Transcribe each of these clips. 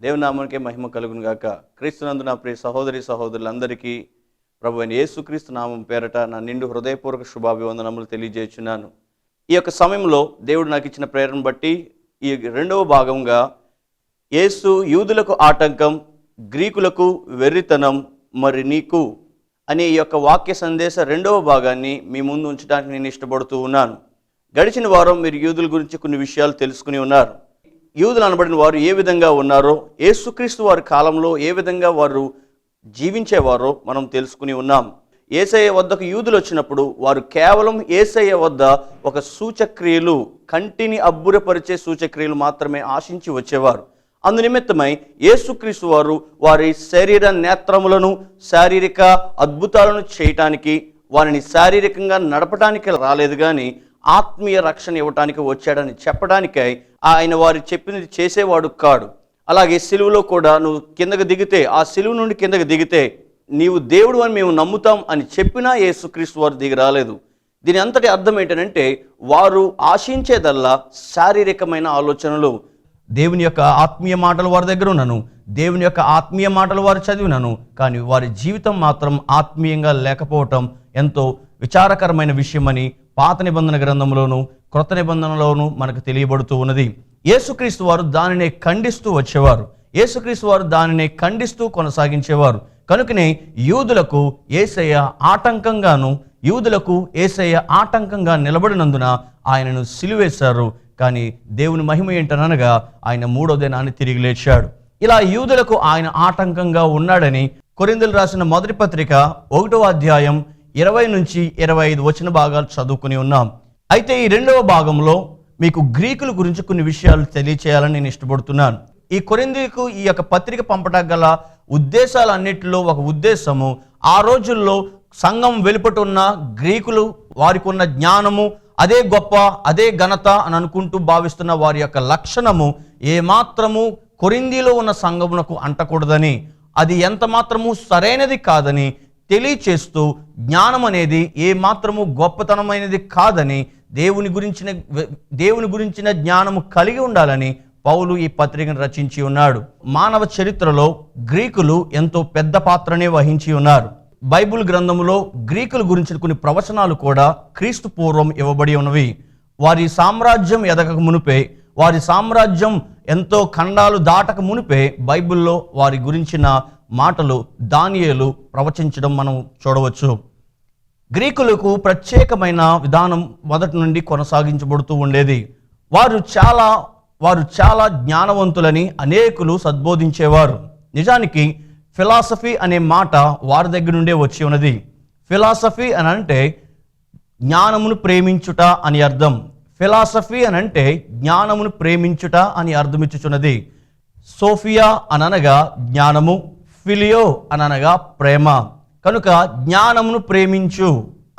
దేవుని నామానికే మహిమ కలుగును గాక. క్రీస్తునందు నా ప్రియ సహోదరి సహోదరులందరికీ ప్రభు అయిన యేసుక్రీస్తు నామం పేరట నా నిండు హృదయపూర్వక శుభాభివందనములు తెలియజేస్తున్నాను. ఈ యొక్క సమయంలో దేవుడు నాకు ఇచ్చిన ప్రేరణ బట్టి ఈ రెండవ భాగంగా యేసు యూదులకు ఆటంకం, గ్రీకులకు వెర్రితనం, మరి నీకు అనే ఈ యొక్క వాక్య సందేశ రెండవ భాగాన్ని మీ ముందు ఉంచడానికి నేను ఇష్టపడుతూ ఉన్నాను. గడిచిన వారం మీరు యూదుల గురించి కొన్ని విషయాలు తెలుసుకుని ఉన్నారు. యూదులు అనబడిన వారు ఏ విధంగా ఉన్నారో, యేసుక్రీస్తు వారి కాలంలో ఏ విధంగా వారు జీవించేవారో మనం తెలుసుకుని ఉన్నాం. యేసయ్య వద్దకు యూదులు వచ్చినప్పుడు వారు కేవలం యేసయ్య వద్ద ఒక సూచక్రియలు, కంటిని అబ్బురపరిచే సూచక్రియలు మాత్రమే ఆశించి వచ్చేవారు. అందునిమిత్తమై యేసుక్రీస్తు వారు వారి శరీర నేత్రములను, శారీరక అద్భుతాలను చేయటానికి, వారిని శారీరకంగా నడపడానికి రాలేదు కానీ ఆత్మీయ రక్షణ ఇవ్వటానికి వచ్చాడని చెప్పడానికై ఆయన వారు చెప్పింది చేసేవాడు కాడు. అలాగే సిలువలో కూడా నువ్వు కిందకు దిగితే, ఆ సిలువ నుండి కిందకు దిగితే నీవు దేవుడు అని మేము నమ్ముతాం అని చెప్పినా యేసుక్రీస్తు వారు దిగి రాలేదు. దీని అంతటి అర్థం ఏంటంటే వారు ఆశించేదల్లా శారీరకమైన ఆలోచనలు. దేవుని యొక్క ఆత్మీయ మాటలు వారి దగ్గర ఉన్నాను, దేవుని యొక్క ఆత్మీయ మాటలు వారు చదివినాను, కానీ వారి జీవితం మాత్రం ఆత్మీయంగా లేకపోవటం ఎంతో విచారకరమైన విషయమని పాత నిబంధన గ్రంథంలోను క్రొత్త నిబంధనలోను మనకు తెలియబడుతూ ఉన్నది. యేసుక్రీస్తు వారు దానినే ఖండిస్తూ వచ్చేవారు, యేసుక్రీస్తు వారు దానినే ఖండిస్తూ కొనసాగించేవారు. కనుకనే యూదులకు యేసయ్య ఆటంకంగాను, యూదులకు యేసయ్య ఆటంకంగా నిలబడినందున ఆయనను సిలువేశారు. కానీ దేవుని మహిమ ఏంటనగా ఆయన మూడో దినాన్ని తిరిగి లేచాడు. ఇలా యూదులకు ఆయన ఆటంకంగా ఉన్నాడని కొరింథీయులకు రాసిన మొదటి పత్రిక 1వ అధ్యాయం 20 నుంచి 25 వచన భాగాలు చదువుకుని ఉన్నాం. అయితే ఈ రెండవ భాగంలో మీకు గ్రీకుల గురించి కొన్ని విషయాలు తెలియచేయాలని నేను ఇష్టపడుతున్నాను. ఈ కొరింథీయులకు ఈ యొక్క పత్రిక పంపడానికి గల ఉద్దేశాలన్నిటిలో ఒక ఉద్దేశము, ఆ రోజుల్లో సంఘం వెలుపటున్న గ్రీకులు వారికి ఉన్న జ్ఞానము అదే గొప్ప, అదే ఘనత అని అనుకుంటూ భావిస్తున్న వారి యొక్క లక్షణము ఏమాత్రము కొరింథీలో ఉన్న సంఘమునకు అంటకూడదని, అది ఎంత మాత్రము సరైనది కాదని తెలియచేస్తూ, జ్ఞానం అనేది ఏ మాత్రము గొప్పతనమైనది కాదని, దేవుని గురించిన జ్ఞానము కలిగి ఉండాలని పౌలు ఈ పత్రికను రచించి ఉన్నాడు. మానవ చరిత్రలో గ్రీకులు ఎంతో పెద్ద పాత్రనే వహించి ఉన్నారు. బైబిల్ గ్రంథములో గ్రీకుల గురించిన కొన్ని ప్రవచనాలు కూడా క్రీస్తు పూర్వం ఇవ్వబడి ఉన్నవి. వారి సామ్రాజ్యం ఎదగక మునిపే, వారి సామ్రాజ్యం ఎంతో ఖండాలు దాటక మునిపే బైబిల్లో వారి గురించిన మాటలు దానియేలు ప్రవచించడం మనం చూడవచ్చు. గ్రీకులకు ప్రత్యేకమైన విధానం మొదటి నుండి కొనసాగించబడుతూ ఉండేది. వారు చాలా జ్ఞానవంతులని అనేకులు సద్బోధించేవారు. నిజానికి ఫిలాసఫీ అనే మాట వారి దగ్గర నుండే వచ్చి ఉన్నది. ఫిలాసఫీ అని అంటే జ్ఞానమును ప్రేమించుట అని అర్థం. ఫిలాసఫీ అని అంటే జ్ఞానమును ప్రేమించుట అని అర్థమిచ్చుచున్నది. సోఫియా అనగా జ్ఞానము, ఫిలియో అనగా ప్రేమ. కనుక జ్ఞానమును ప్రేమించు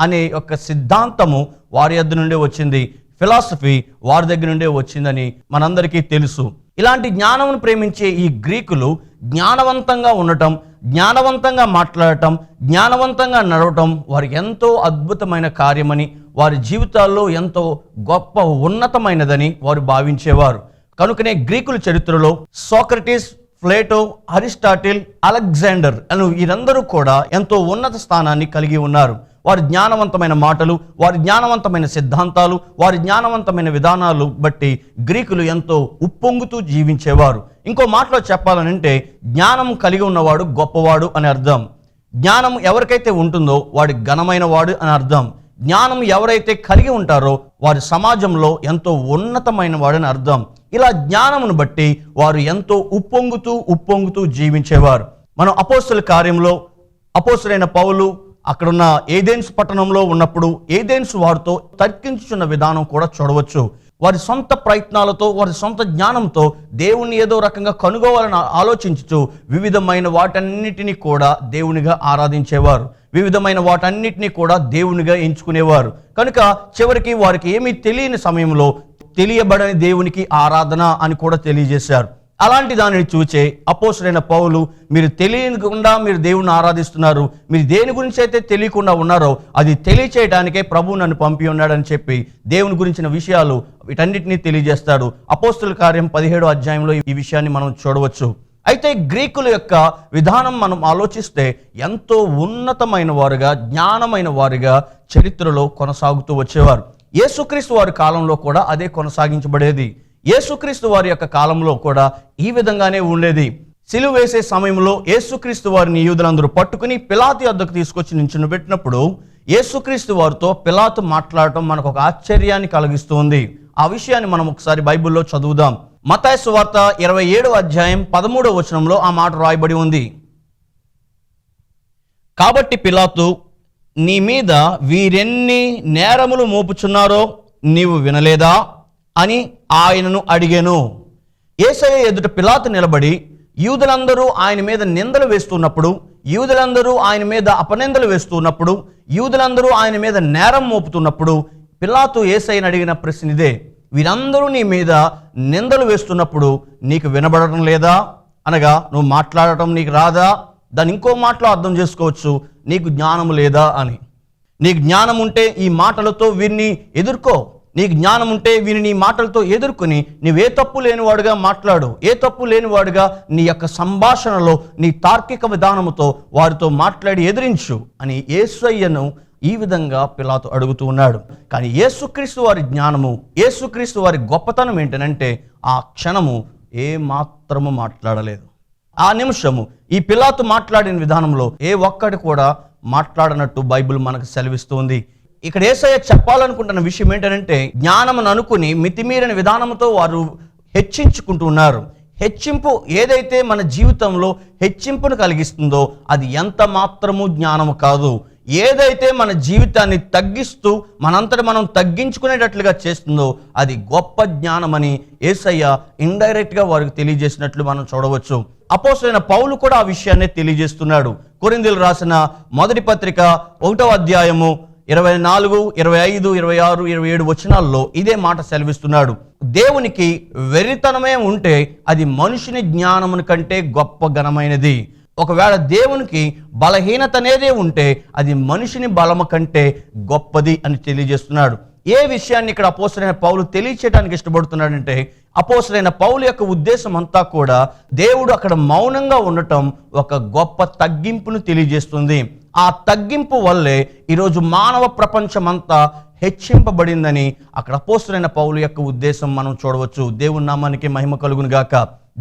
అనే ఒక సిద్ధాంతము వారి యొద్ద నుండే వచ్చింది. ఫిలాసఫీ వారి దగ్గర నుండే వచ్చిందని మనందరికీ తెలుసు. ఇలాంటి జ్ఞానమును ప్రేమించే ఈ గ్రీకులు జ్ఞానవంతంగా ఉండటం, జ్ఞానవంతంగా మాట్లాడటం, జ్ఞానవంతంగా నడవటం వారికి ఎంతో అద్భుతమైన కార్యమని, వారి జీవితాల్లో ఎంతో గొప్ప ఉన్నతమైనదని వారు భావించేవారు. కనుకనే గ్రీకుల చరిత్రలో సోక్రటీస్, ప్లేటో, అరిస్టాటిల్, అలెగ్జాండర్ అను వీరందరూ కూడా ఎంతో ఉన్నత స్థానాన్ని కలిగి ఉన్నారు. వారి జ్ఞానవంతమైన మాటలు, వారి జ్ఞానవంతమైన సిద్ధాంతాలు, వారి జ్ఞానవంతమైన విధానాలు బట్టి గ్రీకులు ఎంతో ఉప్పొంగుతూ జీవించేవారు. ఇంకో మాటలో చెప్పాలనంటే జ్ఞానం కలిగి ఉన్నవాడు గొప్పవాడు అని అర్థం. జ్ఞానం ఎవరికైతే ఉంటుందో వాడి ఘనమైన వాడు అని అర్థం. జ్ఞానం ఎవరైతే కలిగి ఉంటారో వారి సమాజంలో ఎంతో ఉన్నతమైన వాడని అర్థం. ఇలా జ్ఞానమును బట్టి వారు ఎంతో ఉప్పొంగుతూ జీవించేవారు. మనం అపోస్తలుల కార్యంలో అపోస్తలుడైన పౌలు అక్కడున్న ఏథెన్స్ పట్టణంలో ఉన్నప్పుడు ఏథెన్స్ వారితో తర్కించుచున్న విధానం కూడా చూడవచ్చు. వారి సొంత ప్రయత్నాలతో, వారి సొంత జ్ఞానంతో దేవుణ్ణి ఏదో రకంగా కనుగోవాలని ఆలోచించుతూ వివిధమైన వాటన్నిటినీ కూడా దేవునిగా ఆరాధించేవారు, వివిధమైన వాటన్నిటినీ కూడా దేవునిగా ఎంచుకునేవారు. కనుక చివరికి వారికి ఏమీ తెలియని సమయంలో తెలియబడని దేవునికి ఆరాధన అని కూడా తెలియజేశారు. అలాంటి దానిని చూచే అపోస్తలుడైన పౌలు, మీరు తెలియకుండా మీరు దేవుణ్ణి ఆరాధిస్తున్నారు, మీరు దేని గురించి అయితే తెలియకుండా ఉన్నారో అది తెలియచేయడానికే ప్రభువు నన్ను పంపి ఉన్నాడని చెప్పి దేవుని గురించిన విషయాలు వీటన్నిటినీ తెలియజేస్తాడు. అపోస్తలుల కార్యం 17వ అధ్యాయంలో ఈ విషయాన్ని మనం చూడవచ్చు. అయితే గ్రీకుల యొక్క విధానం మనం ఆలోచిస్తే ఎంతో ఉన్నతమైన వారుగా, జ్ఞానమైన వారుగా చరిత్రలో కొనసాగుతూ వచ్చేవారు. యేసుక్రీస్తు వారి కాలంలో కూడా అదే కొనసాగించబడేది. యేసుక్రీస్తు వారి యొక్క కాలంలో కూడా ఈ విధంగానే ఉండేది. సిలువ వేసే సమయంలో యేసుక్రీస్తు వారిని యూదులందరూ పట్టుకుని పిలాతు వద్దకు తీసుకొచ్చి నించుని పెట్టినప్పుడు యేసుక్రీస్తు వారితో పిలాతు మాట్లాడటం మనకు ఒక ఆశ్చర్యాన్ని కలిగిస్తుంది. ఆ విషయాన్ని మనం ఒకసారి బైబిల్లో చదువుదాం. మత్తయి సువార్త 27వ అధ్యాయం 13వ వచనంలో ఆ మాట రాయబడి ఉంది. కాబట్టి పిలాతు, నీ మీద వీరెన్ని నేరములు మోపుచున్నారో నీవు వినలేదా అని ఆయనను అడిగాను. యేసయ్య ఎదుట పిలాతు నిలబడి యూదులందరూ ఆయన మీద నిందలు వేస్తున్నప్పుడు, యూదులందరూ ఆయన మీద అపనిందలు వేస్తున్నప్పుడు, యూదులందరూ ఆయన మీద నేరం మోపుతున్నప్పుడు పిలాతు యేసయ్యను అడిగిన ప్రశ్న ఇదే: వీరందరూ నీ మీద నిందలు వేస్తున్నప్పుడు నీకు వినబడటం లేదా? అనగా నువ్వు మాట్లాడటం నీకు రాదా? దాన్ని ఇంకో మాటలో అర్థం చేసుకోవచ్చు, నీకు జ్ఞానం లేదా అని. నీకు జ్ఞానం ఉంటే ఈ మాటలతో వీరిని ఎదుర్కో. నీకు జ్ఞానం ఉంటే వీరిని నీ మాటలతో ఎదుర్కొని నీవే తప్పు లేనివాడుగా మాట్లాడు, ఏ తప్పు లేనివాడుగా నీ యొక్క సంభాషణలో నీ తార్కిక విధానముతో వారితో మాట్లాడి ఎదిరించు అని యేసయ్యను ఈ విధంగా పిలాతు అడుగుతూ ఉన్నాడు. కానీ యేసుక్రీస్తు వారి జ్ఞానము, యేసుక్రీస్తు వారి గొప్పతనం ఏంటనంటే ఆ క్షణము ఏ మాత్రము మాట్లాడలేదు. ఆ నిమిషము ఈ పిలాతు మాట్లాడిన విధానంలో ఏ ఒక్కటి కూడా మాట్లాడనట్టు బైబిల్ మనకు సెలవిస్తుంది. ఇక్కడ యేసయ్య చెప్పాలనుకుంటున్న విషయం ఏంటంటే, జ్ఞానమును అనుకుని మితిమీరిన విధానంతో వారు హెచ్చించుకుంటూ ఉన్నారు. హెచ్చింపు ఏదైతే మన జీవితంలో హెచ్చింపును కలిగిస్తుందో అది ఎంత మాత్రము జ్ఞానము కాదు. ఏదైతే మన జీవితాన్ని తగ్గిస్తూ మనంతట మనం తగ్గించుకునేటట్లుగా చేస్తుందో అది గొప్ప జ్ఞానమని యేసయ్య ఇండైరెక్ట్గా వారికి తెలియజేసినట్లు మనం చూడవచ్చు. అపోస్తలుడైన పౌలు కూడా ఆ విషయాన్ని తెలియజేస్తున్నాడు. కొరింథీయులకు రాసిన మొదటి పత్రిక 1వ అధ్యాయము 24, 25, 26, 27 వచనాల్లో ఇదే మాట సెలవిస్తున్నాడు. దేవునికి వెర్రితనమే ఉంటే అది మనుషుని జ్ఞానమును కంటే గొప్ప ఘనమైనది. ఒకవేళ దేవునికి బలహీనత అనేదే ఉంటే అది మనిషిని బలము కంటే గొప్పది అని తెలియజేస్తున్నాడు. ఏ విషయాన్ని ఇక్కడ అపోస్తలుడైన పౌలు తెలియచేయడానికి ఇష్టపడుతున్నాడంటే, అపోస్తలుడైన పౌలు యొక్క ఉద్దేశం అంతా కూడా దేవుడు అక్కడ మౌనంగా ఉండటం ఒక గొప్ప తగ్గింపును తెలియజేస్తుంది. ఆ తగ్గింపు వల్లే ఈరోజు మానవ ప్రపంచమంతా హెచ్చింపబడిందని అక్కడ అపోస్తలుడైన పౌలు యొక్క ఉద్దేశం మనం చూడవచ్చు. దేవుని నామానికి మహిమ కలుగును గాక.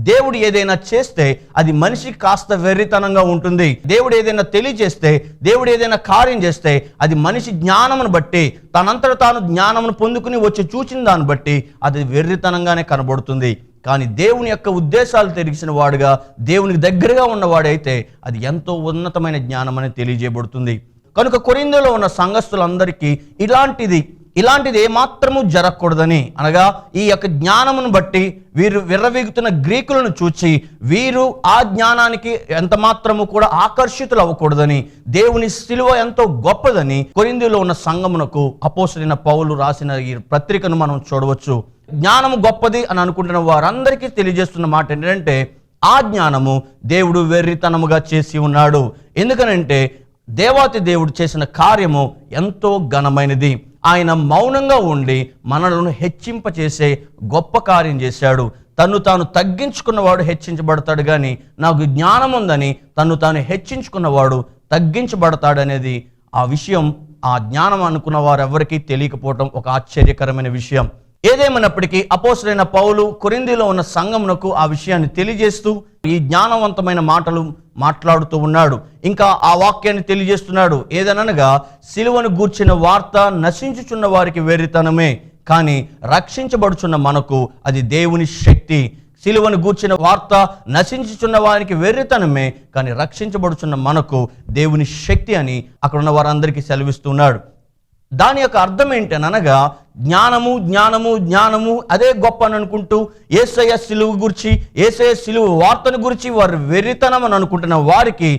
దేవుడు ఏదైనా చేస్తే అది మనిషికి కాస్త వెర్రితనంగా ఉంటుంది. దేవుడు ఏదైనా తెలియజేస్తే, దేవుడు ఏదైనా కార్యం చేస్తే అది మనిషి జ్ఞానమును బట్టి, తనంతట తాను జ్ఞానమును పొందుకుని వచ్చి చూచిన దాన్ని బట్టి అది వెర్రితనంగానే కనబడుతుంది. కానీ దేవుని యొక్క ఉద్దేశాలు తెలిసిన వాడుగా, దేవునికి దగ్గరగా ఉన్నవాడైతే అది ఎంతో ఉన్నతమైన జ్ఞానం అని తెలియజేయబడుతుంది. కనుక కొరింథీలో ఉన్న సంఘస్థులందరికీ ఇలాంటిది ఏమాత్రము జరగకూడదని, అనగా ఈ యొక్క జ్ఞానమును బట్టి వీరు విర్రవీగుతున్న గ్రీకులను చూచి వీరు ఆ జ్ఞానానికి ఎంత మాత్రము కూడా ఆకర్షితులు అవ్వకూడదని, దేవుని సిలువ ఎంతో గొప్పదని కొరింథీలో ఉన్న సంఘమునకు అపోస్తలుడైన పౌలు రాసిన ఈ పత్రికను మనం చూడవచ్చు. జ్ఞానము గొప్పది అని అనుకుంటున్న వారందరికీ తెలియజేస్తున్న మాట ఏంటంటే, ఆ జ్ఞానము దేవుడు వెర్రితనముగా చేసి ఉన్నాడు. ఎందుకనంటే దేవాతి దేవుడు చేసిన కార్యము ఎంతో ఘనమైనది. ఆయన మౌనంగా ఉండి మనలను హెచ్చింపచేసే గొప్ప కార్యం చేశాడు. తన్ను తాను తగ్గించుకున్నవాడు హెచ్చించబడతాడు, కానీ నాకు జ్ఞానం ఉందని తన్ను తాను హెచ్చించుకున్నవాడు తగ్గించబడతాడనేది ఆ విషయం, ఆ జ్ఞానం అనుకున్న వారెవరికీ తెలియకపోవటం ఒక ఆశ్చర్యకరమైన విషయం. ఏదేమైనప్పటికీ అపోస్తలుడైన పౌలు కొరింథీలో ఉన్న సంఘమునకు ఆ విషయాన్ని తెలియజేస్తూ ఈ జ్ఞానవంతమైన మాటలు మాట్లాడుతూ ఉన్నాడు. ఇంకా ఆ వాక్యాన్ని తెలియజేస్తున్నాడు. ఏదనగా సిలువను గూర్చిన వార్త నశించుచున్న వారికి వెర్రితనమే, కానీ రక్షించబడుచున్న మనకు అది దేవుని శక్తి. సిలువను గూర్చిన వార్త నశించుచున్న వారికి వెర్రితనమే, కానీ రక్షించబడుచున్న మనకు దేవుని శక్తి అని అక్కడ ఉన్న వారందరికీ సెలవిస్తున్నాడు. దాని యొక్క అర్థం ఏంటనగా జ్ఞానము జ్ఞానము జ్ఞానము అదే గొప్ప అని అనుకుంటూ యేసయ్య సిలువ గురించి, యేసయ్య సిలువ వార్తను గురించి వారు వెర్రితనం అని అనుకుంటున్న వారికి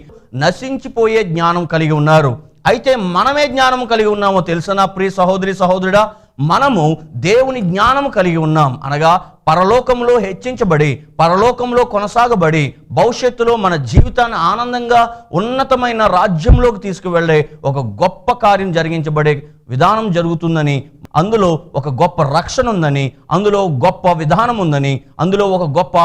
నశించిపోయే జ్ఞానం కలిగి ఉన్నారు. అయితే మనమే జ్ఞానం కలిగి ఉన్నామో తెలుసా నా ప్రియ సహోదరి సహోదరుడా? మనము దేవుని జ్ఞానం కలిగి ఉన్నాం. అనగా పరలోకంలో హెచ్చించబడి, పరలోకంలో కొనసాగబడి, భవిష్యత్తులో మన జీవితాన్ని ఆనందంగా ఉన్నతమైన రాజ్యంలోకి తీసుకువెళ్ళే ఒక గొప్ప కార్యం జరిగించబడే విధానం జరుగుతుందని, అందులో ఒక గొప్ప రక్షణ ఉందని, అందులో గొప్ప విధానం ఉందని, అందులో ఒక గొప్ప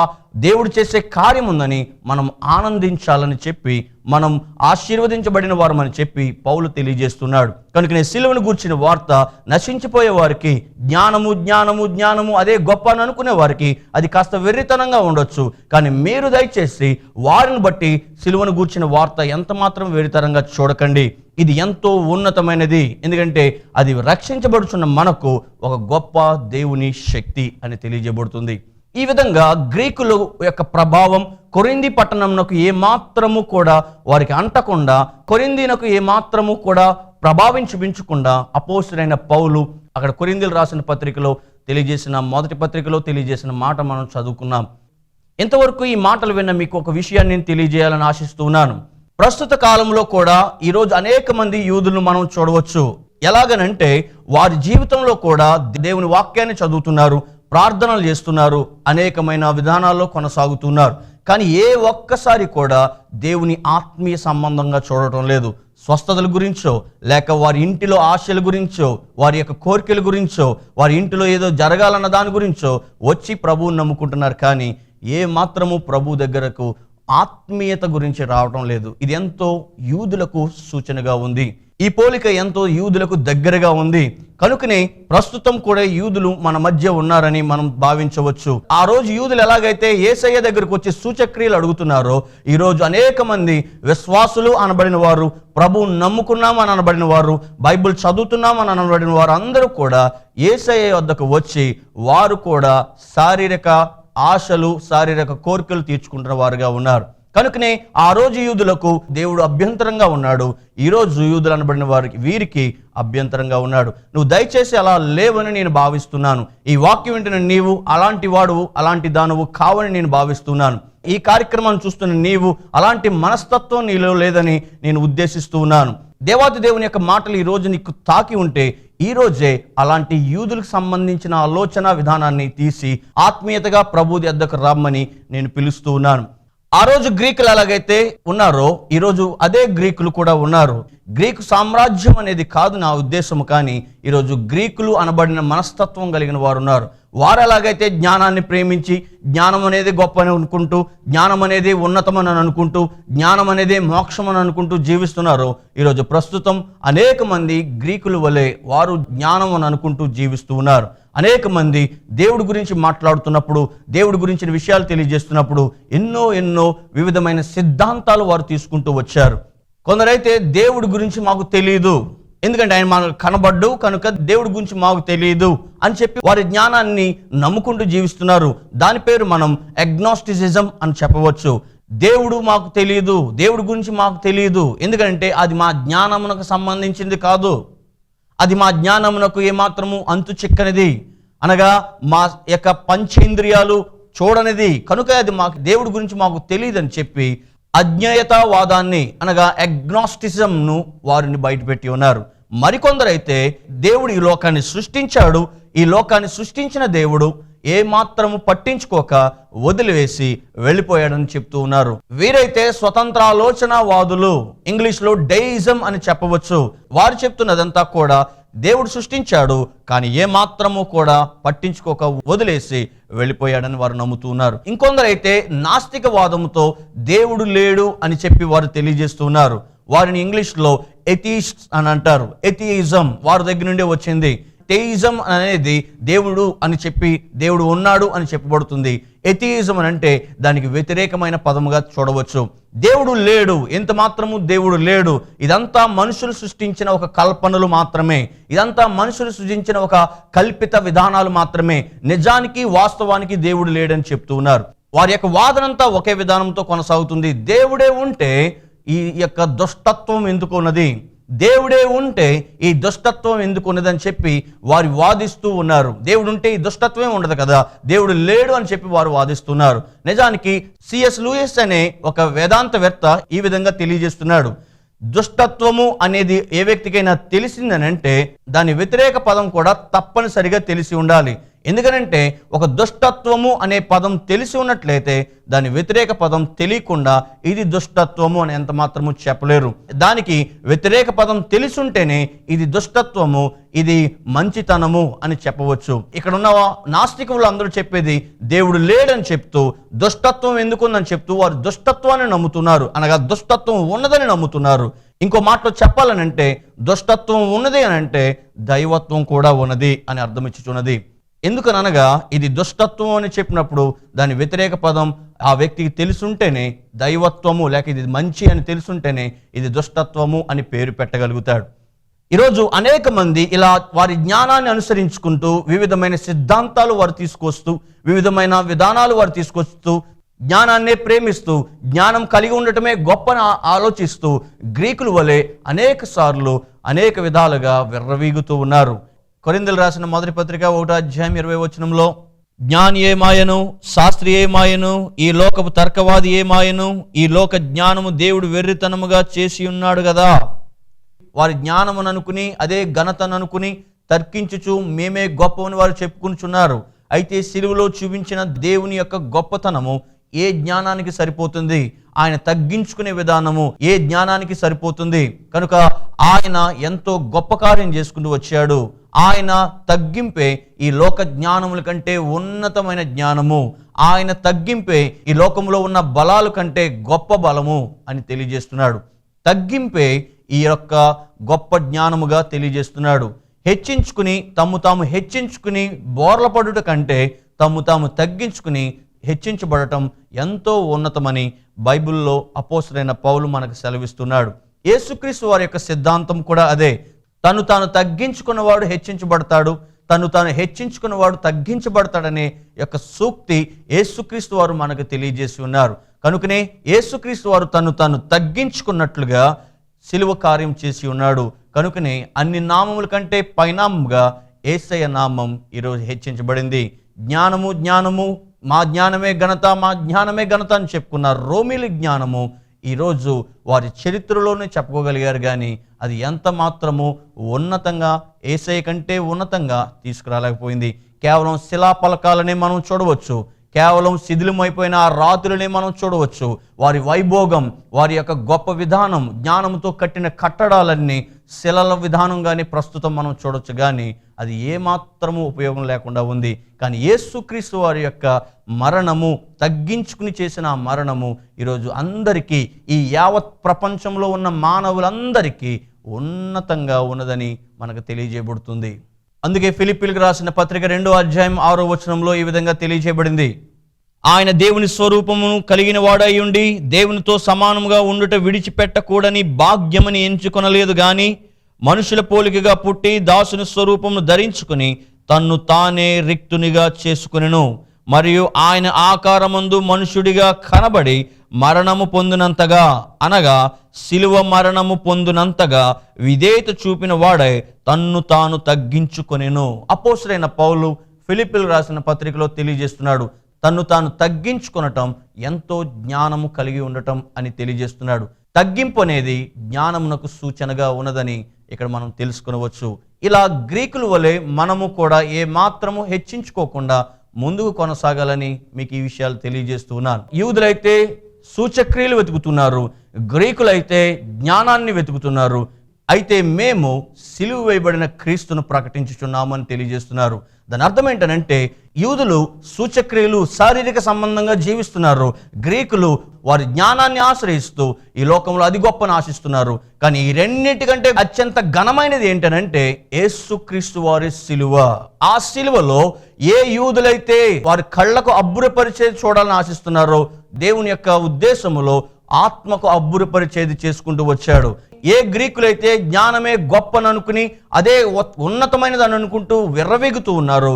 దేవుడు చేసే కార్యం ఉందని మనం ఆనందించాలని చెప్పి, మనం ఆశీర్వదించబడిన వారమని చెప్పి పౌలు తెలియజేస్తున్నాడు. కనుక నేను సిలువను గూర్చిన వార్త నశించిపోయే వారికి జ్ఞానము జ్ఞానము జ్ఞానము అదే గొప్ప అని అనుకునే వారికి అది కాస్త వెర్రితనంగా ఉండొచ్చు. కానీ మీరు దయచేసి వారిని బట్టి సిలువను గూర్చిన వార్త ఎంత మాత్రం వెర్రితనంగా చూడకండి. ఇది ఎంతో ఉన్నతమైనది. ఎందుకంటే అది రక్షించబడుచున్న మనకు ఒక గొప్ప దేవుని శక్తి అని తెలియజేయబడుతుంది. ఈ విధంగా గ్రీకుల యొక్క ప్రభావం కొరింథీ పట్టణంనకు ఏమాత్రము కూడా వారికి అంటకుండా, కొరింథీనకు ఏమాత్రము కూడా ప్రభావం చూపించకుండా అపోస్తలుడైన పౌలు అక్కడ కొరింథీలు రాసిన పత్రికలో తెలియజేసిన, మొదటి పత్రికలో తెలియజేసిన మాట మనం చదువుకున్నాం. ఇంతవరకు ఈ మాటలు విన్న మీకు ఒక విషయాన్ని నేను తెలియజేయాలని ఆశిస్తున్నాను. ప్రస్తుత కాలంలో కూడా ఈరోజు అనేక మంది యూదులను మనం చూడవచ్చు. ఎలాగనంటే వారి జీవితంలో కూడా దేవుని వాక్యాన్ని చదువుతున్నారు, ప్రార్థనలు చేస్తున్నారు, అనేకమైన విధానాల్లో కొనసాగుతున్నారు. కానీ ఏ ఒక్కసారి కూడా దేవుని ఆత్మీయ సంబంధంగా చూడటం లేదు. స్వస్థతల గురించో, లేక వారి ఇంటిలో ఆశల గురించో, వారి యొక్క కోరికల గురించో, వారి ఇంటిలో ఏదో జరగాలన్న దాని గురించో వచ్చి ప్రభువుని నమ్ముకుంటున్నారు. కానీ ఏ మాత్రము ప్రభు దగ్గరకు ఆత్మీయత గురించి రావటం లేదు. ఇది ఎంతో యూదులకు సూచనగా ఉంది. ఈ పోలిక ఎంతో యూదులకు దగ్గరగా ఉంది. కనుకనే ప్రస్తుతం కూడా యూదులు మన మధ్య ఉన్నారని మనం భావించవచ్చు. ఆ రోజు యూదులు ఎలాగైతే యేసయ్య దగ్గరకు వచ్చి సూచక్రియలు అడుగుతున్నారో, ఈరోజు అనేక మంది విశ్వాసులు అనబడిన వారు, ప్రభువుని నమ్ముకున్నామని అనబడిన వారు, బైబిల్ చదువుతున్నామని అనబడిన వారు అందరూ కూడా యేసయ్య వద్దకు వచ్చి వారు కూడా శారీరక ఆశలు, శారీరక కోరికలు తీర్చుకుంటున్న వారుగా ఉన్నారు. కనుకనే ఆ రోజు యూదులకు దేవుడు అభ్యంతరంగా ఉన్నాడు. ఈరోజు యూదులు అనబడిన వీరికి అభ్యంతరంగా ఉన్నాడు. నువ్వు దయచేసి అలా లేవని నేను భావిస్తున్నాను. ఈ వాక్యం వింటున్న నీవు అలాంటి వాడువు, అలాంటి దానువు కావని నేను భావిస్తున్నాను. ఈ కార్యక్రమాన్ని చూస్తున్న నీవు అలాంటి మనస్తత్వం నీలో లేదని నేను ఉద్దేశిస్తూ ఉన్నాను. దేవాది దేవుని యొక్క మాటలు ఈ రోజు నీకు తాకి ఉంటే ఈ రోజే అలాంటి యూదులకు సంబంధించిన ఆలోచన విధానాన్ని తీసి ఆత్మీయతగా ప్రభు యొద్దకు రమ్మని నేను పిలుస్తూ ఉన్నాను. ఆ రోజు గ్రీకులు ఎలాగైతే ఉన్నారో ఈరోజు అదే గ్రీకులు కూడా ఉన్నారు. గ్రీకు సామ్రాజ్యం అనేది కాదు నా ఉద్దేశము, కానీ ఈరోజు గ్రీకులు అనబడిన మనస్తత్వం కలిగిన వారు ఉన్నారు. వారు ఎలాగైతే జ్ఞానాన్ని ప్రేమించి, జ్ఞానం అనేది గొప్ప అని అనుకుంటూ, జ్ఞానం అనేది ఉన్నతమని అనుకుంటూ, జ్ఞానం అనేది మోక్షం అని అనుకుంటూ జీవిస్తున్నారో, ఈరోజు ప్రస్తుతం అనేక మంది గ్రీకుల వలె వారు జ్ఞానం అని అనుకుంటూ జీవిస్తూ ఉన్నారు. అనేక మంది దేవుడి గురించి మాట్లాడుతున్నప్పుడు, దేవుడి గురించిన విషయాలు తెలియజేస్తున్నప్పుడు ఎన్నో వివిధమైన సిద్ధాంతాలు వారు తీసుకుంటూ వచ్చారు. కొందరైతే దేవుడి గురించి మాకు తెలియదు, ఎందుకంటే ఆయన మనకు కనబడ్డు కనుక దేవుడి గురించి మాకు తెలియదు అని చెప్పి వారి జ్ఞానాన్ని నమ్ముకుంటూ జీవిస్తున్నారు. దాని పేరు మనం అగ్నాస్టిసిజం అని చెప్పవచ్చు. దేవుడు మాకు తెలియదు, దేవుడి గురించి మాకు తెలియదు, ఎందుకంటే అది మా జ్ఞానమునకు సంబంధించింది కాదు, అది మా జ్ఞానమునకు ఏమాత్రము అంతు చిక్కనిది, అనగా మా యొక్క పంచేంద్రియాలు చూడనిది, కనుక అది మాకు దేవుడి గురించి మాకు తెలియదని చెప్పి అజ్ఞేయతావాదాన్ని అనగా అగ్నాస్టిసిజంను వారిని బయటపెట్టి ఉన్నారు. మరికొందరైతే దేవుడు ఈ లోకాన్ని సృష్టించాడు, ఈ లోకాన్ని సృష్టించిన దేవుడు ఏమాత్రము పట్టించుకోక వదిలివేసి వెళ్ళిపోయాడని చెప్తూ ఉన్నారు. వీరైతే స్వతంత్ర ఆలోచనవాదులు, ఇంగ్లీష్లో డెయిజం అని చెప్పవచ్చు. వారు చెప్తున్నదంతా కూడా దేవుడు సృష్టించాడు, కానీ ఏమాత్రము కూడా పట్టించుకోక వదిలేసి వెళ్ళిపోయాడని వారు నమ్ముతూ ఉన్నారు. ఇంకొందరైతే నాస్తికవాదంతో దేవుడు లేడు అని చెప్పి వారు తెలియజేస్తున్నారు. వారిని ఇంగ్లీష్లో ఎథీయిస్ట్స్ అని అంటారు. ఎథియిజం వారి దగ్గర నుండే వచ్చింది. థెయిజం అనేది దేవుడు అని చెప్పి దేవుడు ఉన్నాడు అని చెప్పబడుతుంది. ఎథియిజం అని అంటే దానికి వ్యతిరేకమైన పదముగా చూడవచ్చు. దేవుడు లేడు, ఎంత మాత్రము దేవుడు లేడు, ఇదంతా మనుషులు సృష్టించిన ఒక కల్పనలు మాత్రమే, ఇదంతా మనుషులు సృష్టించిన ఒక కల్పిత విధానాలు మాత్రమే, నిజానికి వాస్తవానికి దేవుడు లేడని చెప్తూ ఉన్నారు. వారి యొక్క వాదనంతా ఒకే విధానంతో కొనసాగుతుంది. దేవుడే ఉంటే ఈ యొక్క దుష్టత్వం ఎందుకు ఉన్నది, దేవుడే ఉంటే ఈ దుష్టత్వం ఎందుకు ఉన్నదని చెప్పి వారు వాదిస్తూ ఉన్నారు. దేవుడు ఉంటే ఈ దుష్టత్వమే ఉండదు కదా, దేవుడు లేడు అని చెప్పి వారు వాదిస్తున్నారు. నిజానికి సిఎస్ లూయిస్ అనే ఒక వేదాంతవేత్త ఈ విధంగా తెలియజేస్తున్నాడు. దుష్టత్వము అనేది ఏ వ్యక్తికైనా తెలిసిందనంటే దాని వ్యతిరేక పదం కూడా తప్పనిసరిగా తెలిసి ఉండాలి. ఎందుకనంటే ఒక దుష్టత్వము అనే పదం తెలిసి ఉన్నట్లయితే దాని వ్యతిరేక పదం తెలియకుండా ఇది దుష్టత్వము అని ఎంత మాత్రము చెప్పలేరు. దానికి వ్యతిరేక పదం తెలిసి ఉంటేనే ఇది దుష్టత్వము, ఇది మంచితనము అని చెప్పవచ్చు. ఇక్కడ ఉన్న నాస్తికులు అందరూ చెప్పేది దేవుడు లేడని చెప్తూ దుష్టత్వం ఎందుకుందని చెప్తూ వారు దుష్టత్వాన్ని నమ్ముతున్నారు, అనగా దుష్టత్వం ఉన్నదని నమ్ముతున్నారు. ఇంకో మాటలో చెప్పాలనంటే దుష్టత్వం ఉన్నది అని అంటే దైవత్వం కూడా ఉన్నది అని అర్థం ఇచ్చుచున్నది. ఎందుకనగా ఇది దుష్టత్వం అని చెప్పినప్పుడు దాని వ్యతిరేక పదం ఆ వ్యక్తికి తెలుసుంటేనే దైవత్వము, లేక ఇది మంచి అని తెలుసుంటేనే ఇది దుష్టత్వము అని పేరు పెట్టగలుగుతాడు. ఈరోజు అనేక మంది ఇలా వారి జ్ఞానాన్ని అనుసరించుకుంటూ వివిధమైన సిద్ధాంతాలు వారు తీసుకొస్తూ వివిధమైన విధానాలు వారు తీసుకొస్తూ జ్ఞానాన్నే ప్రేమిస్తూ జ్ఞానం కలిగి ఉండటమే గొప్పని ఆలోచిస్తూ గ్రీకుల వలె అనేక సార్లు అనేక విధాలుగా విర్రవీగుతూ ఉన్నారు. కొరింథీయులకు రాసిన మొదటి పత్రిక 1:20 జ్ఞాని ఏ మాయను, శాస్త్రి ఏ మాయను, ఈ లోకపు తర్కవాది ఏ మాయను, ఈ లోక జ్ఞానము దేవుడు వెర్రితనముగా చేసి ఉన్నాడు కదా. వారి జ్ఞానమును అనుకుని అదే ఘనతను అనుకుని తర్కించుచు మేమే గొప్పవని వారు చెప్పుకుంటున్నారు. అయితే సిలువలో చూపించిన దేవుని యొక్క గొప్పతనము ఏ జ్ఞానానికి సరిపోతుంది, ఆయన తగ్గించుకునే విధానము ఏ జ్ఞానానికి సరిపోతుంది. కనుక ఆయన ఎంతో గొప్ప కార్యం చేసుకుంటూ వచ్చాడు. ఆయన తగ్గింపే ఈ లోక జ్ఞానముల కంటే ఉన్నతమైన జ్ఞానము, ఆయన తగ్గింపే ఈ లోకంలో ఉన్న బలాల కంటే గొప్ప బలము అని తెలియజేస్తున్నాడు. తగ్గింపే ఈ యొక్క గొప్ప జ్ఞానముగా తెలియజేస్తున్నాడు. హెచ్చించుకుని తాము హెచ్చించుకుని బోర్లపడుట కంటే తాము తగ్గించుకుని హెచ్చించబడటం ఎంతో ఉన్నతమని బైబిల్లో అపోస్తలుడైన పౌలు మనకు సెలవిస్తున్నాడు. యేసుక్రీస్తు వారి యొక్క సిద్ధాంతం కూడా అదే. తాను తగ్గించుకున్నవాడు హెచ్చించబడతాడు, తాను హెచ్చించుకున్నవాడు తగ్గించబడతాడనే యొక్క సూక్తి యేసుక్రీస్తు వారు మనకు తెలియజేసి ఉన్నారు. కనుకనే యేసుక్రీస్తు వారు తాను తగ్గించుకున్నట్లుగా సిలువ కార్యం చేసి ఉన్నాడు. కనుకనే అన్ని నామముల కంటే పైనామంగా యేసయ్య నామం ఈరోజు హెచ్చించబడింది. జ్ఞానము మా జ్ఞానమే ఘనత అని చెప్పుకున్నారు. రోమిల జ్ఞానము ఈరోజు వారి చరిత్రలోనే చెప్పుకోగలిగారు, కానీ అది ఎంత మాత్రము ఉన్నతంగా యేసయ్య కంటే ఉన్నతంగా తీసుకురాలేకపోయింది. కేవలం శిలాపలకాలనే మనం చూడవచ్చు, కేవలం శిథిలమైపోయిన ఆ రాతులనే మనం చూడవచ్చు. వారి వైభోగం, వారి యొక్క గొప్ప విధానం, జ్ఞానంతో కట్టిన కట్టడాలన్నీ శిలల విధానంగానే ప్రస్తుతం మనం చూడొచ్చు, కానీ అది ఏమాత్రము ఉపయోగం లేకుండా ఉంది. కానీ యేసుక్రీస్తు వారి యొక్క మరణము, తగ్గించుకుని చేసిన ఆ మరణము ఈరోజు అందరికీ, ఈ యావత్ ప్రపంచంలో ఉన్న మానవులందరికీ ఉన్నతంగా ఉన్నదని మనకు తెలియజేయబడుతుంది. అందుకే ఫిలిప్పీయులకు రాసిన పత్రిక 2:6 ఈ విధంగా తెలియజేయబడింది. ఆయన దేవుని స్వరూపమును కలిగిన వాడై ఉండి దేవునితో సమానముగా ఉండుట విడిచిపెట్టకూడని భాగ్యమని ఎంచుకొనలేదు గాని మనుషుల పోలికగా పుట్టి దాసుని స్వరూపమును ధరించుకుని తన్ను తానే రిక్తునిగా చేసుకునెను. మరియు ఆయన ఆకారమందు మనుషుడిగా కనబడి మరణము పొందినంతగా, అనగా శిలువ మరణము పొందినంతగా విధేయత చూపిన వాడై తన్ను తాను తగ్గించుకొనెను. అపోస్తలుడైన పౌలు ఫిలిప్పీయులకు రాసిన పత్రికలో తెలియజేస్తున్నాడు. తాను తగ్గించుకొనటం ఎంతో జ్ఞానము కలిగి ఉండటం అని తెలియజేస్తున్నాడు. తగ్గింపు అనేది జ్ఞానమునకు సూచనగా ఉన్నదని ఇక్కడ మనం తెలుసుకొనవచ్చు. ఇలా గ్రీకుల వలె మనము కూడా ఏ మాత్రము హెచ్చించుకోకుండా ముందుకు కొనసాగాలని మీకు ఈ విషయాలు తెలియజేస్తూ ఉన్నాను. యూదులైతే సూచక్రియలు వెతుకుతున్నారు, గ్రీకులైతే జ్ఞానాన్ని వెతుకుతున్నారు. అయితే మేము సిలువ వేయబడిన క్రీస్తును ప్రకటించుచున్నామని తెలియజేస్తున్నారు. దాని అర్థం ఏంటనంటే యూదులు సూచక్రియలు శారీరక సంబంధంగా జీవిస్తున్నారు, గ్రీకులు వారి జ్ఞానాన్ని ఆశ్రయిస్తూ ఈ లోకంలో అది గొప్పని ఆశిస్తున్నారు. కానీ ఈ రెండింటికంటే అత్యంత ఘనమైనది ఏంటనంటే యేసుక్రీస్తు వారి సిలువ. ఆ సిలువలో ఏ యూదులైతే వారి కళ్ళకు అబ్బురపరిచేది చూడాలని ఆశిస్తున్నారో, దేవుని యొక్క ఉద్దేశములో ఆత్మకు అబ్బురపరిచేది చేసుకుంటూ వచ్చాడు. ఏ గ్రీకులైతే జ్ఞానమే గొప్పని అనుకుని అదే ఉన్నతమైనదని అనుకుంటూ విర్రవీగుతూ ఉన్నారు,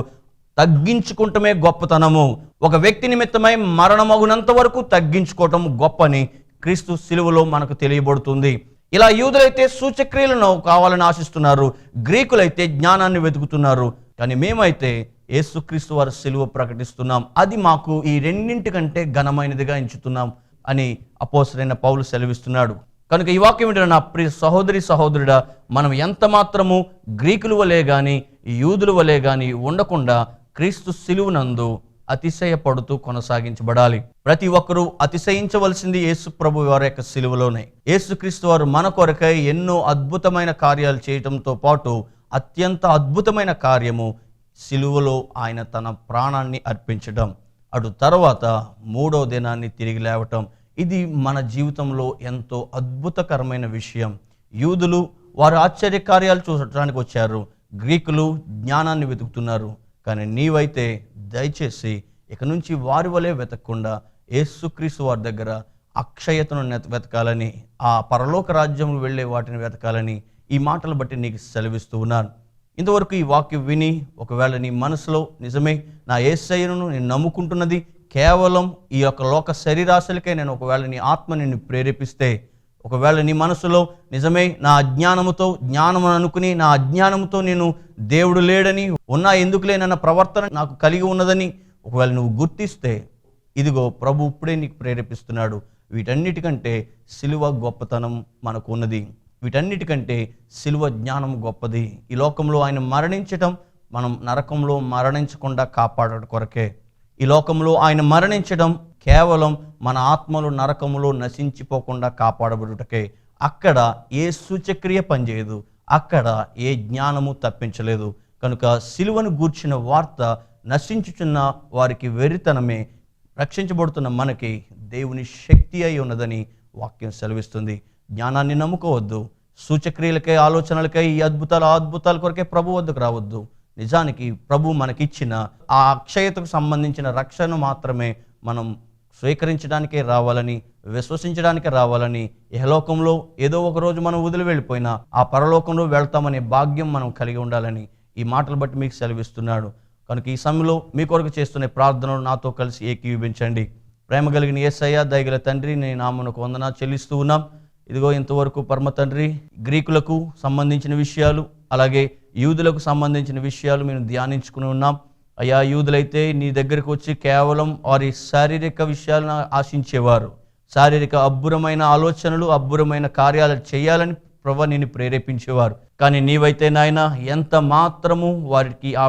తగ్గించుకుంటమే గొప్పతనము, ఒక వ్యక్తి నిమిత్తమై మరణమగునంత వరకు తగ్గించుకోవటం గొప్పని క్రీస్తు సిలువలో మనకు తెలియబడుతుంది. ఇలా యూదులైతే సూచక్రియలను కావాలని ఆశిస్తున్నారు, గ్రీకులైతే జ్ఞానాన్ని వెతుకుతున్నారు. కానీ మేమైతే యేసుక్రీస్తు వారి సిలువ ప్రకటిస్తున్నాం, అది మాకు ఈ రెండింటికంటే ఘనమైనదిగా ఎంచుతున్నాం అని అపోస్తలుడైన పౌలు సెలవిస్తున్నాడు. కనుక ఈ వాక్యం ఏంటంటే, నా ప్రియ సహోదరి సహోదరుడా, మనం ఎంత మాత్రము గ్రీకుల వలె కానీ యూదుల వలె కానీ ఉండకుండా క్రీస్తు సిలువనందు అతిశయపడుతూ కొనసాగించబడాలి. ప్రతి ఒక్కరూ అతిశయించవలసింది యేసు ప్రభు వారి యొక్క సిలువలోనే. యేసుక్రీస్తు వారు మన కొరకై ఎన్నో అద్భుతమైన కార్యాలు చేయటంతో పాటు అత్యంత అద్భుతమైన కార్యము సిలువలో ఆయన తన ప్రాణాన్ని అర్పించడం, అటు తర్వాత 3వ దినాన్ని తిరిగి లేవటం. ఇది మన జీవితంలో ఎంతో అద్భుతకరమైన విషయం. యూదులు వారు ఆశ్చర్య కార్యాలు చూడటానికి వచ్చారు, గ్రీకులు జ్ఞానాన్ని వెతుకుతున్నారు. కానీ నీవైతే దయచేసి ఇక నుంచి వారి వలె వెతకకుండా యేసుక్రీస్తు వారి దగ్గర అక్షయతను వెతకాలని, ఆ పరలోక రాజ్యము వెళ్ళే వాటిని వెతకాలని ఈ మాటలు బట్టి నీకు సెలవిస్తూ ఉన్నాను. ఇంతవరకు ఈ వాక్యం విని ఒకవేళ నీ మనసులో నిజమే నా యేసయ్యను నేను నమ్ముకుంటున్నది కేవలం ఈ యొక్క లోక శరీరాశలకే నేను ఒకవేళ నీ ఆత్మ నిన్ను ప్రేరేపిస్తే, ఒకవేళ నీ మనసులో నిజమే నా అజ్ఞానముతో జ్ఞానము అనుకుని నా అజ్ఞానముతో నేను దేవుడు లేడని, ఉన్నా ఎందుకు లేనన్న ప్రవర్తన నాకు కలిగి ఉన్నదని ఒకవేళ నువ్వు గుర్తిస్తే, ఇదిగో ప్రభు ఇప్పుడే నీకు ప్రేరేపిస్తున్నాడు. వీటన్నిటికంటే సిలువ గొప్పతనం మనకు ఉన్నది, వీటన్నిటికంటే సిలువ జ్ఞానం గొప్పది. ఈ లోకంలో ఆయన మరణించటం మనం నరకంలో మరణించకుండా కాపాడటం కొరకే. ఈ లోకంలో ఆయన మరణించడం కేవలం మన ఆత్మలు నరకములో నశించిపోకుండా కాపాడబడుటకే. అక్కడ ఏ సూచక్రియ పనిచేయదు, అక్కడ ఏ జ్ఞానము తప్పించలేదు. కనుక సిలువను గూర్చిన వార్త నశించుచున్న వారికి వెరితనమే, రక్షించబడుతున్న మనకి దేవుని శక్తి అయి ఉన్నదని వాక్యం సెలవిస్తుంది. జ్ఞానాన్ని నమ్ముకోవద్దు, సూచక్రియలకై ఆలోచనలకై ఈ అద్భుతాల కొరకే ప్రభు వద్దకు రావద్దు. నిజానికి ప్రభు మనకిచ్చిన ఆ అక్షయతకు సంబంధించిన రక్షణ మాత్రమే మనం స్వీకరించడానికే రావాలని, విశ్వసించడానికే రావాలని, ఇహలోకంలో ఏదో ఒక రోజు మనం వదిలి వెళ్ళిపోయినా ఆ పరలోకంలో వెళ్తామనే భాగ్యం మనం కలిగి ఉండాలని ఈ మాటలు బట్టి మీకు సెలవిస్తున్నాడు. కనుక ఈ సమయంలో మీ కొరకు చేస్తున్న ప్రార్థనలు నాతో కలిసి ఏకీభవించండి. ప్రేమ కలిగిన యేసయ్య, దయగల తండ్రి, నీ నామమునకు వందనాలు చెల్లిస్తూ ఉన్నాం. ఇదిగో ఇంతవరకు పరమ తండ్రి గ్రీకులకు సంబంధించిన విషయాలు, అలాగే యూదులకు సంబంధించిన విషయాలు మేము ధ్యానించుకుని ఉన్నాం. అయ్యా, యూదులైతే నీ దగ్గరికి వచ్చి కేవలం వారి శారీరక విషయాలను ఆశించేవారు, శారీరక అబ్బురమైన ఆలోచనలు, అబ్బురమైన కార్యాలు చేయాలని ప్రభువా నిన్ను ప్రేరేపించేవారు. కానీ నీవైతే నాయన ఎంత మాత్రము వారికి ఆ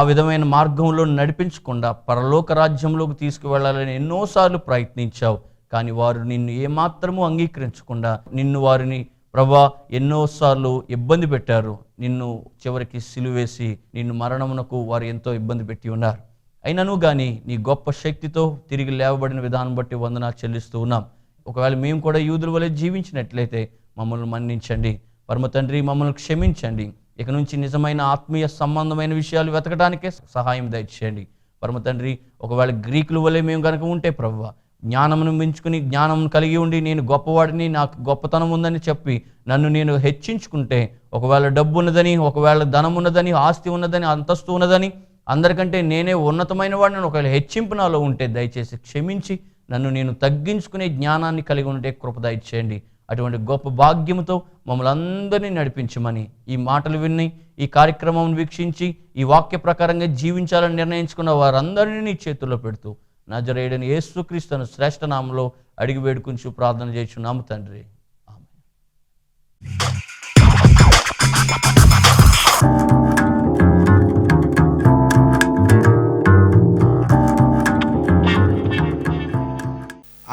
విధమైన మార్గంలో నడిపించకుండా పరలోక రాజ్యంలోకి తీసుకువెళ్ళాలని ఎన్నోసార్లు ప్రయత్నించావు. కానీ వారు నిన్ను ఏమాత్రము అంగీకరించకుండా వారిని ప్రభా ఎన్నోసార్లు ఇబ్బంది పెట్టారు. నిన్ను చివరికి సిలువేసి నిన్ను మరణమునకు వారు ఎంతో ఇబ్బంది పెట్టి ఉన్నారు. అయినను కానీ నీ గొప్ప శక్తితో తిరిగి లేవబడిన విధానం బట్టి వందనాలు చెల్లిస్తూ ఉన్నాం. ఒకవేళ మేము కూడా యూదుల వలె జీవించినట్లయితే మమ్మల్ని మన్నించండి. పరమ తండ్రి, మమ్మల్ని క్షమించండి. ఇక నుంచి నిజమైన ఆత్మీయ సంబంధమైన విషయాలు వెతకడానికే సహాయం దయచేయండి. పరమ తండ్రి, ఒకవేళ గ్రీకుల వలె మేము కనుక ఉంటే ప్రభువా, జ్ఞానమును మించుకుని జ్ఞానం కలిగి ఉండి నేను గొప్పవాడిని, నాకు గొప్పతనం ఉందని చెప్పి నన్ను నేను హెచ్చించుకుంటే, ఒకవేళ డబ్బు ఉన్నదని, ఒకవేళ ధనం ఉన్నదని, ఆస్తి ఉన్నదని, అంతస్తు ఉన్నదని, అందరికంటే నేనే ఉన్నతమైన వాడిని ఒకవేళ హెచ్చింపు నాలో ఉంటే దయచేసి క్షమించి నన్ను నేను తగ్గించుకునే జ్ఞానాన్ని కలిగి ఉంటే కృప దయచేయండి. అటువంటి గొప్ప భాగ్యముతో మమ్మల్ని అందరినీ నడిపించమని, ఈ మాటలు విని ఈ కార్యక్రమం వీక్షించి ఈ వాక్య ప్రకారంగా జీవించాలని నిర్ణయించుకున్న వారందరినీ నీ చేతుల్లో పెడుతూ నజరేయుడైన యేసుక్రీస్తును శ్రేష్ఠ నామములో అడిగి వేడుకుంటూ ప్రార్థన చేస్తున్నాము తండ్రి.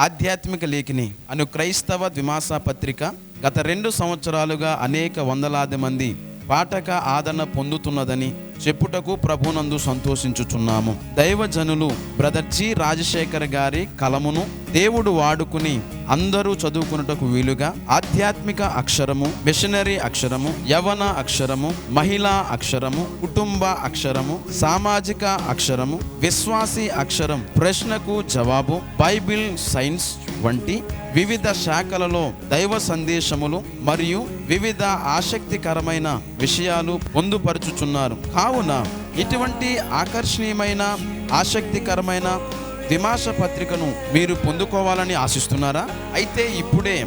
ఆధ్యాత్మిక లేఖిని అను క్రైస్తవ ద్విమాస పత్రిక గత 2 సంవత్సరాలుగా అనేక వందలాది మంది పాఠక ఆదరణ పొందుతున్నదని, చెప్పుటకు ప్రభునందు సంతోషించుచున్నాము. దైవజనులు బ్రదర్ జి రాజశేఖర్ గారి కలమును దేవుడు వాడుకుని అందరూ చదువుకున్నటకు వీలుగా ఆధ్యాత్మిక అక్షరము, మిషనరీ అక్షరము, యవన అక్షరము, మహిళా అక్షరము, కుటుంబ అక్షరము, సామాజిక అక్షరము, విశ్వాసీ అక్షరం, ప్రశ్నకు జవాబు, బైబిల్ సైన్స్ వంటి వివిధ శాఖలలో దైవ సందేశములు మరియు వివిధ ఆసక్తికరమైన విషయాలు పొందుపరుచుచున్నారు. కావున ఇటువంటి ఆకర్షణీయమైన ఆసక్తికరమైన ద్విమాస పత్రికను మీరు పొందుకోవాలని ఆశిస్తున్నారా? అయితే ఇప్పుడే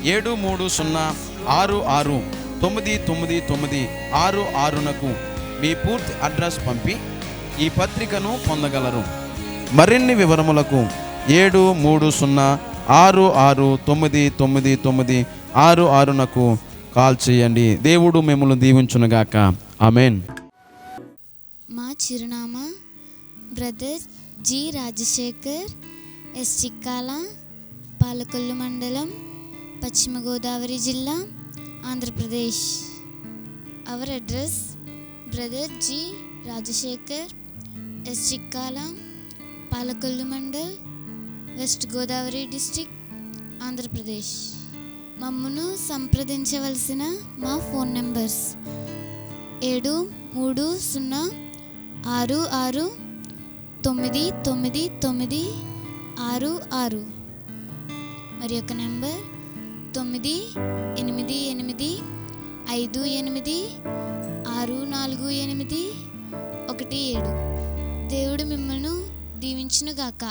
7366699966 మీ పూర్తి అడ్రస్ పంపి ఈ పత్రికను పొందగలరు. మరిన్ని వివరములకు 7366699966 కాల్ చేయండి. దేవుడు మిమ్మల్ని దీవించునుగాక. ఆమేన్. మా చిరునామా brother G Rajasekhar, S Chikkala, Palakollu మండలం, పశ్చిమ గోదావరి జిల్లా, Andhra Pradesh. Our address brother G Rajasekhar, S Chikkala, Palakollu mandal, west Godavari district, Andhra Pradesh. మమ్మను సంప్రదించవలసిన మా ఫోన్ నెంబర్స్ 7336699966 మరి యొక్క నెంబర్ 9885864817. దేవుడు మిమ్మల్ని దీవించునుగాక.